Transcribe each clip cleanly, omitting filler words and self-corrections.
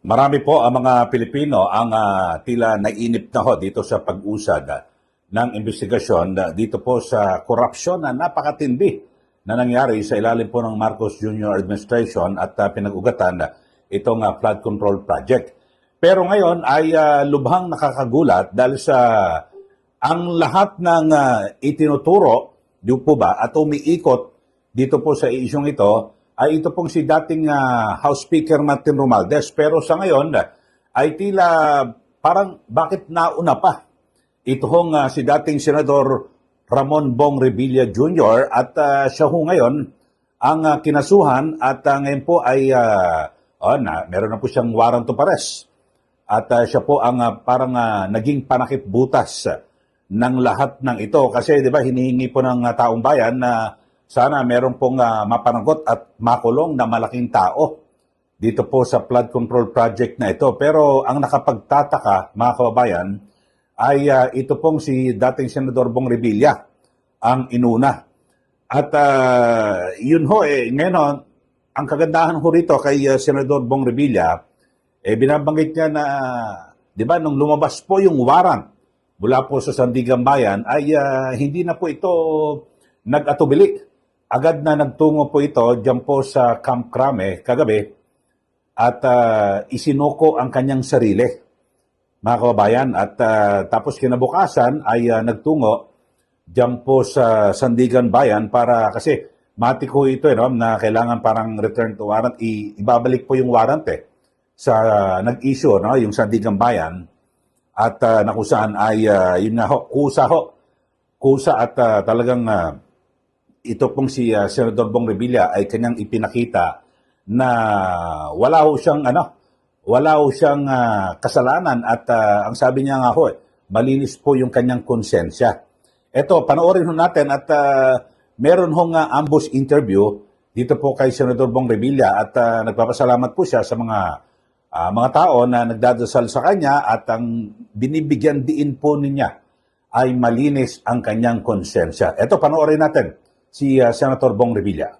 Marami po ang mga Pilipino ang tila naiinip na ho dito sa pag-usad ng investigasyon dito po sa korupsyon na napakatindi na nangyari sa ilalim po ng Marcos Jr. Administration at pinag-ugatan itong flood control project. Pero ngayon ay lubhang nakakagulat dahil sa ang lahat ng itinuturo, di po ba, at umiikot dito po sa isyong ito, ay ito pong si dating House Speaker Martin Romualdez. Pero sa ngayon ay tila parang bakit nauna pa itong si dating Senador Ramon Bong Revilla Jr. at siya ho ngayon ang kinasuhan at ngayon po ay meron na po siyang warrant of arrest. At siya po ang parang naging panakip butas ng lahat ng ito. Kasi di ba hinihingi po ng taong bayan na sana meron pong mapanagot at makulong na malaking tao dito po sa flood control project na ito. Pero ang nakapagtataka, mga kababayan, ay ito pong si dating Senador Bong Revilla ang inuna. At yun ho, ngayon ang kagandahan ho rito kay Senador Bong Revilla, binabanggit niya na, di ba, nung lumabas po yung warrant mula po sa Sandigan Bayan, ay hindi na po ito nag-atubili. Agad na nagtungo po ito dyan po sa Camp Crame kagabi at isinuko ang kanyang sarili, mga kababayan. At tapos kinabukasan ay nagtungo dyan po sa Sandigan Bayan para kasi matik ho ito na kailangan parang return to warrant. Ibabalik po yung warrant sa nag-issue, yung Sandigan Bayan. At nakusaan ay yun nga ho, kusa at talagang ito pong si Senador Bong Revilla ay kanyang ipinakita na wala ho siyang kasalanan at ang sabi niya nga ho, malinis po yung kanyang konsensya. Ito, panoorin ho natin at meron hong ambush interview dito po kay Senador Bong Revilla at nagpapasalamat po siya sa mga tao na nagdadasal sa kanya at ang binibigyan diin po niya ay malinis ang kanyang konsensya. Ito, panoorin natin si Senator Bong Revilla.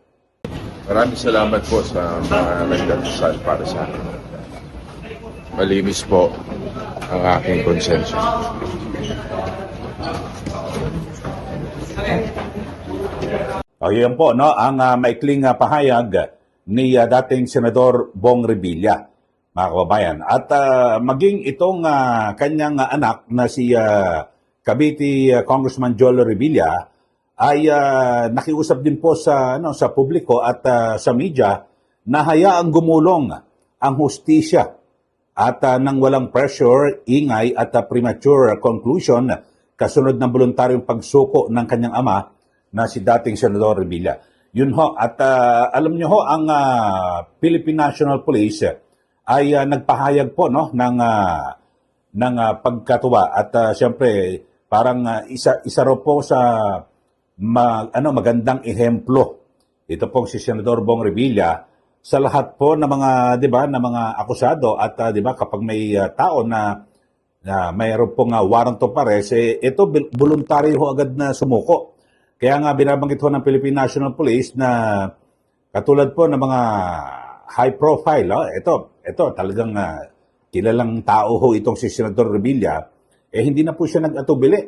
Maraming salamat po sa mga nagdadasal para sa akin. Malinis po ang aking konsensya. Yan po, ang maikling pahayag ni dating Senador Bong Revilla, mga kababayan. At maging itong kanyang anak na si Cavite Congressman Joel Revilla ay nakiusap din po sa publiko at sa media na hayaang gumulong ang hustisya at nang walang pressure, ingay at premature conclusion kasunod ng voluntaryong pagsuko ng kanyang ama na si dating Senador Revilla. Yun ho, at alam niyo ho, ang Philippine National Police ay nagpahayag po ng pagkatuwa at siyempre parang isa raw po sa magandang ehemplo. Ito pong si Senador Bong Revilla sa lahat po ng mga, 'di ba, na mga akusado at 'di ba kapag may tao na mayroon pong warrant of arrest, ito voluntary ho agad na sumuko. Kaya nga binabanggit ho ng Philippine National Police na katulad po ng mga high profile, ito talagang kilalang tao ho itong si Senador Revilla, hindi na po siya nag-atubili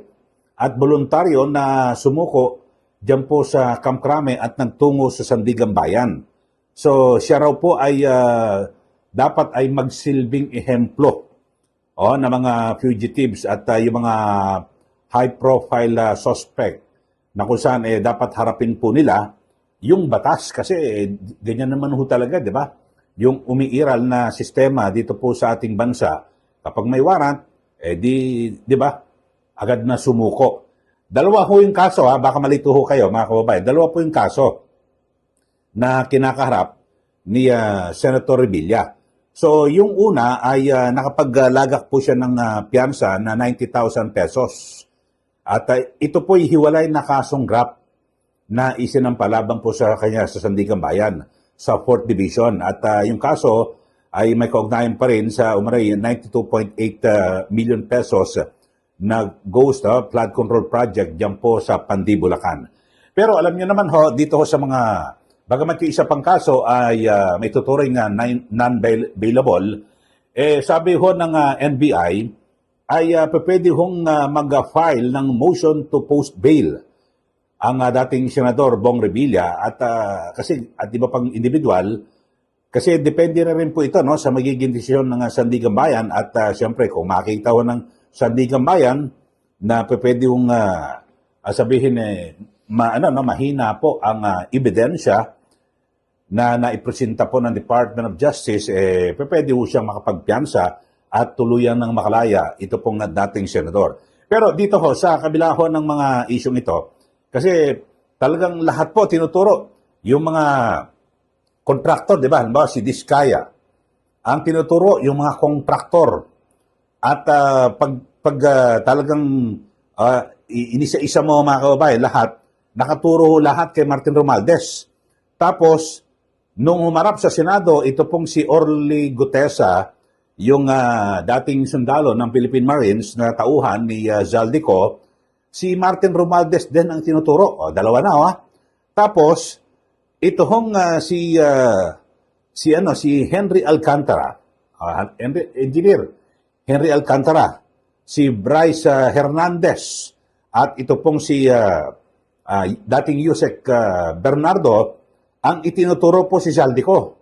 at voluntaryo na sumuko diyan po sa Camp Crame at nagtungo sa Sandigan Bayan. So siya raw po ay dapat ay magsilbing ehemplo na mga fugitives at yung mga high profile suspect na kung saan dapat harapin po nila yung batas kasi ganyan naman ho talaga, di ba? Yung umiiral na sistema dito po sa ating bansa, kapag may warrant, di ba? Agad na sumuko. Dalawa ho yung kaso, baka malito ho kayo mga kababayan. Dalawa po yung kaso na kinakaharap ni Senator Revilla. So yung una ay nakapaglagak po siya ng piyansa na 90,000 pesos. At ito po ay hiwalay na kasong GRAP na isinampalabang po sa kanya sa Sandigan Bayan sa 4th Division. At yung kaso ay may kaugnayan pa rin sa umaray 92.8 million pesos na ghost flood control project dyan po sa Pandi, Bulacan. Pero alam niyo naman ho, dito ho sa mga, bagamat yung isa pang kaso ay may tuturing na non-bailable, Sabi ho ng NBI, ay pwede hong mag-file ng motion to post bail ang dating Senador Bong Revilla kasi at iba pang individual kasi depende na rin po ito no sa magiging desisyon ng Sandigan Bayan at siyempre kung makita ho ng Sandigan Bayan na pwede hong sabihin mahina po ang ebidensya na naipresenta po ng Department of Justice, pwede ho siyang makapagpiyansa at tuluyan ng makalaya ito pong dating senador. Pero dito ho, sa kabila ho ng mga isyong ito, kasi talagang lahat po tinuturo, yung mga kontraktor, di ba? Halimbawa si Diskaya, ang tinuturo yung mga kontraktor. At talagang inisa-isa mo mga kababayan, lahat, nakaturo ho lahat kay Martin Romualdez. Tapos, nung humarap sa Senado, ito pong si Orly Gutesa, yung dating sundalo ng Philippine Marines na tauhan ni Zaldico, si Martin Romualdez din ang tinuturo. Dalawa na, Tapos, ito hong si Henry Alcantara, engineer Henry Alcantara, si Bryce Hernandez, at ito pong si dating Yusek Bernardo, ang itinuturo po si Zaldico.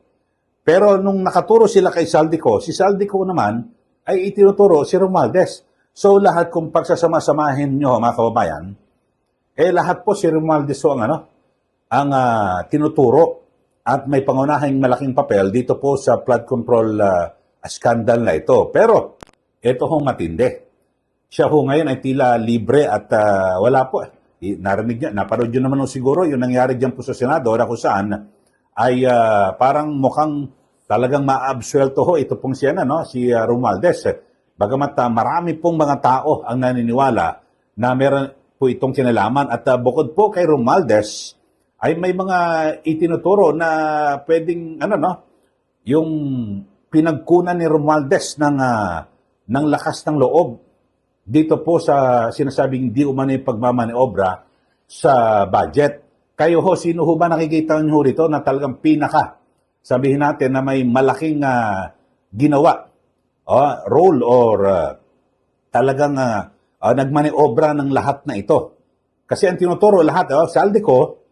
Pero nung nakaturo sila kay Zaldico, si Zaldico naman ay itinuturo si Romualdez. So lahat kung pagsasama-samahin nyo mga kababayan, lahat po si Romualdez ang tinuturo at may pangunahing malaking papel dito po sa flood control scandal na ito. Pero ito hong matindi. Siya ho ngayon ay tila libre at wala po. Narinig niya, napanood yun naman siguro yung nangyari dyan po sa Senado na kung saan ay parang mukhang talagang maabsuelto ho ito pong si Romualdez. Bagamat marami pong mga tao ang naniniwala na meron po itong kinalaman at bukod po kay Romualdez ay may mga itinuturo na pwedeng yung pinagkunan ni Romualdez ng lakas ng loob dito po sa sinasabing di umano yung pagmamaniobra sa budget. Kayo ho, sino ho ba nakikita nyo rito na talagang sabihin natin na may malaking ginawa, role or talagang nagmaniobra ng lahat na ito? Kasi ang tinuturo lahat, Zaldico,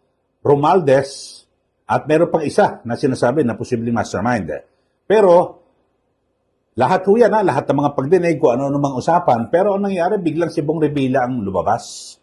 Romualdez, at meron pang isa na sinasabi na posibleng mastermind. Pero lahat ho yan, lahat ng mga pagdinig ko, ano mang usapan. Pero ang nangyari, biglang si Bong Revilla ang lumabas.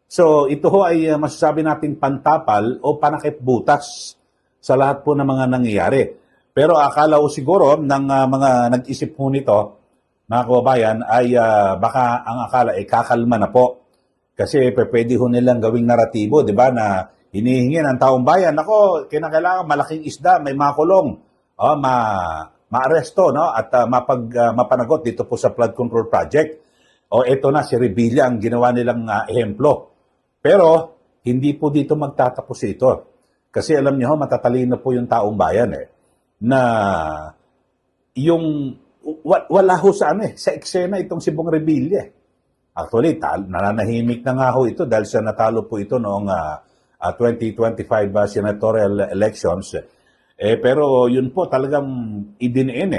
So, ito ho ay masasabi nating pantapal o panakip butas sa lahat po ng mga nangyayari. Pero akala ko siguro ng mga nag-isip po nito, mga kababayan, ay baka ang akala ay kakalma na po. Kasi pwede ho nilang gawing naratibo, di ba, na hinihingi ng taong bayan. Ako, kinakailangan malaking isda, may makulong, maaresto, at mapanagot dito po sa flood control project. Ito na, si Revilla ang ginawa nilang ehemplo. Pero, hindi po dito magtatapos ito. Kasi alam niyo, matatalino po yung taong bayan na yung wala ho sa sa eksena itong si Bong Revilla. Actually, nananahimik na nga ho ito dahil sa natalo po ito noong 2025 senatorial elections. Pero yun po talagang idiniin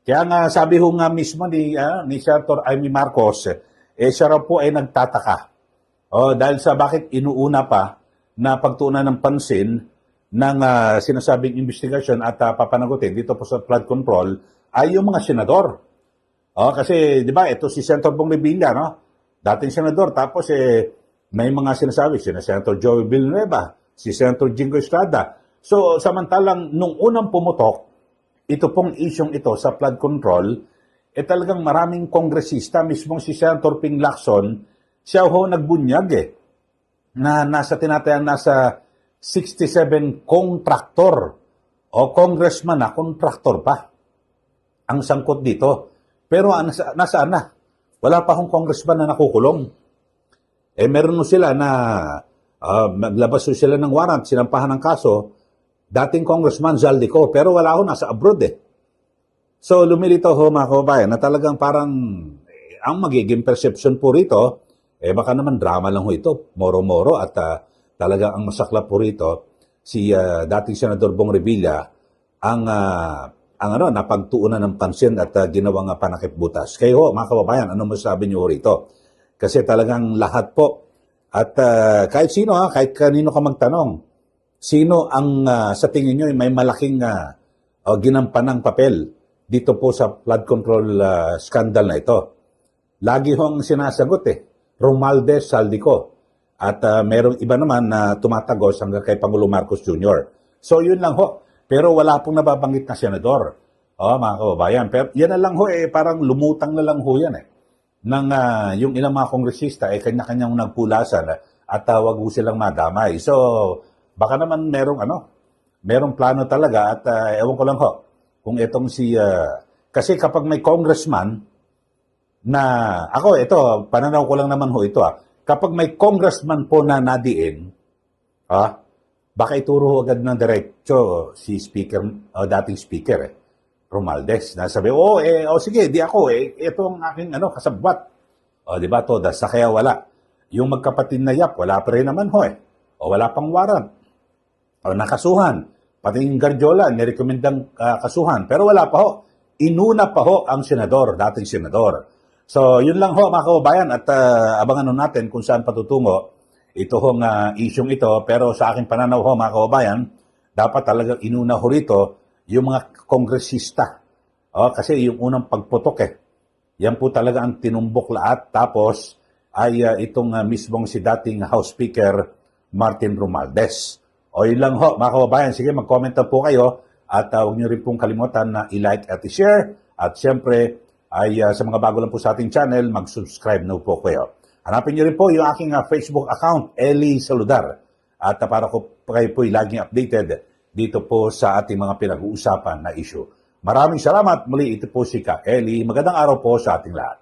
Kaya nga sabi ho nga mismo ni Senator Amy Marcos, siya raw po ay nagtataka. Dahil sa bakit inuuna pa na pagtuunan ng pansin ng sinasabing investigasyon at papanagutin dito po sa flood control ay yung mga senador. Kasi di ba ito si Senator Bong Revilla, dating senador, tapos may mga sinasabi, si Senator Joey Villanueva, si Senator Jingo Estrada. So, samantalang nung unang pumutok, ito pong isyong ito sa flood control, talagang maraming kongresista, mismong si Senator Ping Lacson, siya ho nagbunyag na nasa 67 contractor o congressman na contractor pa ang sangkot dito. Pero nasaan na? Wala pa hong congressman na nakukulong. Meron sila na maglabas sila ng warrant, sinampahan ng kaso, dating Congressman Zaldico, pero wala ho, nasa abroad So lumilitaw ho mga kababayan na talagang parang ang magiging perception po rito, baka naman drama lang ho ito, moro-moro at talagang ang masaklap po rito, si dating Senador Bong Revilla, ang ang napagtuunan ng pansin at ginawang panakip-butas. Kayo, mga kababayan, ano masasabi niyo rito? Kasi talagang lahat po, at kahit sino, kahit kanino ka magtanong, sino ang sa tingin niyo may malaking ginampanang papel dito po sa flood control scandal na ito? Lagi hong sinasagot Romualdez Saldico. At merong iba naman na tumatagos hanggang kay Pangulo Marcos Jr. So yun lang ho. Pero wala pong nababanggit na senador. Mga kababayan. Pero yan na lang ho parang lumutang na lang ho yan Nang yung ilang mga kongresista kanya-kanyang nagpulasan at wag ho silang madamay. So baka naman merong plano talaga at ewan ko lang ho kung itong kasi kapag may congressman na ito pananaw ko lang naman ho ito kapag may congressman po na nadiin, baka ituro agad ng diretso si speaker, dating speaker, Romualdez, na sabi, sige, di ako, ito ang aking kasabwat. Di ba, todas, sa kaya wala. Yung magkapatid na Yap, wala pa rin naman ho O wala pang warrant. O nakasuhan. Pati yung Garjola, nirekomendang kasuhan. Pero wala pa ho. Inuna pa ho ang senador, dating senador. So, yun lang ho mga kababayan at abangan natin kung saan patutungo ito hong isyong ito. Pero sa aking pananaw ho mga kababayan, dapat talaga inuna ho rito yung mga kongresista. Kasi yung unang pagputok yan po talaga ang tinumbok lahat. Tapos ay itong mismong si dating House Speaker Martin Romualdez. Yun lang ho mga kababayan. Sige, mag-comment na po kayo at huwag niyo rin pong kalimutan na i-like at i-share. At siyempre, ay sa mga bago lang po sa ating channel, mag-subscribe na po kayo. Hanapin niyo rin po yung aking Facebook account, Eli Saludar. At para kayo po laging updated dito po sa ating mga pinag-uusapan na issue. Maraming salamat. Muli ito po si Ka Eli. Magandang araw po sa ating lahat.